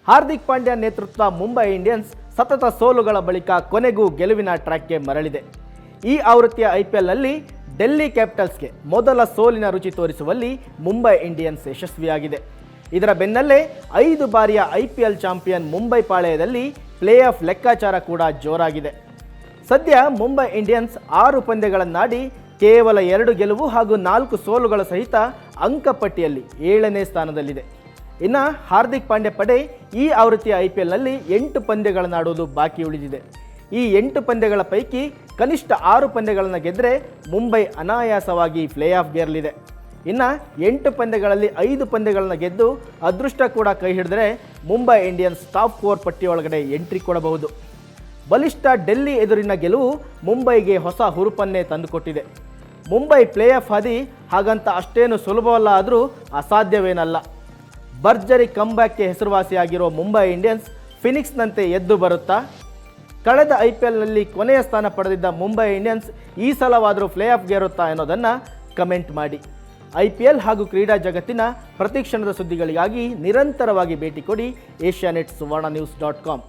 ಹಾರ್ದಿಕ್ ಪಾಂಡ್ಯ ನೇತೃತ್ವ ಮುಂಬೈ ಇಂಡಿಯನ್ಸ್ ಸತತ ಸೋಲುಗಳ ಬಳಿಕ ಕೊನೆಗೂ ಗೆಲುವಿನ ಟ್ರ್ಯಾಕ್ಗೆ ಮರಳಿದೆ. ಈ ಆವೃತ್ತಿಯ IPLನಲ್ಲಿ ಡೆಲ್ಲಿ ಕ್ಯಾಪಿಟಲ್ಸ್ಗೆ ಮೊದಲ ಸೋಲಿನ ರುಚಿ ತೋರಿಸುವಲ್ಲಿ ಮುಂಬೈ ಇಂಡಿಯನ್ಸ್ ಯಶಸ್ವಿಯಾಗಿದೆ. ಇದರ ಬೆನ್ನಲ್ಲೇ 5 ಬಾರಿಯ IPL ಚಾಂಪಿಯನ್ ಮುಂಬೈ ಪಾಳೆಯದಲ್ಲಿ ಪ್ಲೇ ಆಫ್ ಲೆಕ್ಕಾಚಾರ ಕೂಡ ಜೋರಾಗಿದೆ. ಸದ್ಯ ಮುಂಬೈ ಇಂಡಿಯನ್ಸ್ 6 ಪಂದ್ಯಗಳನ್ನಾಡಿ ಕೇವಲ 2 ಗೆಲುವು ಹಾಗೂ 4 ಸೋಲುಗಳ ಸಹಿತ ಅಂಕಪಟ್ಟಿಯಲ್ಲಿ 7ನೇ ಸ್ಥಾನದಲ್ಲಿದೆ. ಇನ್ನು ಹಾರ್ದಿಕ್ ಪಾಂಡ್ಯ ಪಡೆ ಈ ಆವೃತ್ತಿಯ IPLನಲ್ಲಿ 8 ಪಂದ್ಯಗಳನ್ನಾಡುವುದು ಬಾಕಿ ಉಳಿದಿದೆ. ಈ 8 ಪಂದ್ಯಗಳ ಪೈಕಿ ಕನಿಷ್ಠ 6 ಪಂದ್ಯಗಳನ್ನು ಗೆದ್ದರೆ ಮುಂಬೈ ಅನಾಯಾಸವಾಗಿ ಪ್ಲೇ ಆಫ್ಗೇರಲಿದೆ. ಇನ್ನು 8 ಪಂದ್ಯಗಳಲ್ಲಿ 5 ಪಂದ್ಯಗಳನ್ನು ಗೆದ್ದು ಅದೃಷ್ಟ ಕೂಡ ಕೈ ಹಿಡಿದರೆ ಮುಂಬೈ ಇಂಡಿಯನ್ಸ್ ಟಾಪ್ 4 ಪಟ್ಟಿಯೊಳಗಡೆ ಎಂಟ್ರಿ ಕೊಡಬಹುದು. ಬಲಿಷ್ಠ ಡೆಲ್ಲಿ ಎದುರಿನ ಗೆಲುವು ಮುಂಬೈಗೆ ಹೊಸ ಹುರುಪನ್ನೇ ತಂದುಕೊಟ್ಟಿದೆ. ಮುಂಬೈ ಪ್ಲೇ ಆಫ್ ಹಾದಿ ಹಾಗಂತ ಅಷ್ಟೇನು ಸುಲಭವಲ್ಲ, ಆದರೂ ಅಸಾಧ್ಯವೇನಲ್ಲ. ಭರ್ಜರಿ ಕಂಬ್ಯಾಕ್ಗೆ ಹೆಸರುವಾಸಿಯಾಗಿರೋ ಮುಂಬೈ ಇಂಡಿಯನ್ಸ್ ಫಿನಿಕ್ಸ್ನಂತೆ ಎದ್ದು ಬರುತ್ತಾ? ಕಳೆದ IPLನಲ್ಲಿ ಕೊನೆಯ ಸ್ಥಾನ ಪಡೆದಿದ್ದ ಮುಂಬೈ ಇಂಡಿಯನ್ಸ್ ಈ ಸಲವಾದರೂ ಪ್ಲೇ ಆಫ್ಗೇರುತ್ತಾ ಅನ್ನೋದನ್ನು ಕಮೆಂಟ್ ಮಾಡಿ. IPL ಹಾಗೂ ಕ್ರೀಡಾ ಜಗತ್ತಿನ ಪ್ರತಿಕ್ಷಣದ ಸುದ್ದಿಗಳಿಗಾಗಿ ನಿರಂತರವಾಗಿ ಭೇಟಿ ಕೊಡಿ ಏಷ್ಯಾನೆಟ್ ಸುವರ್ಣ ನ್ಯೂಸ್.com.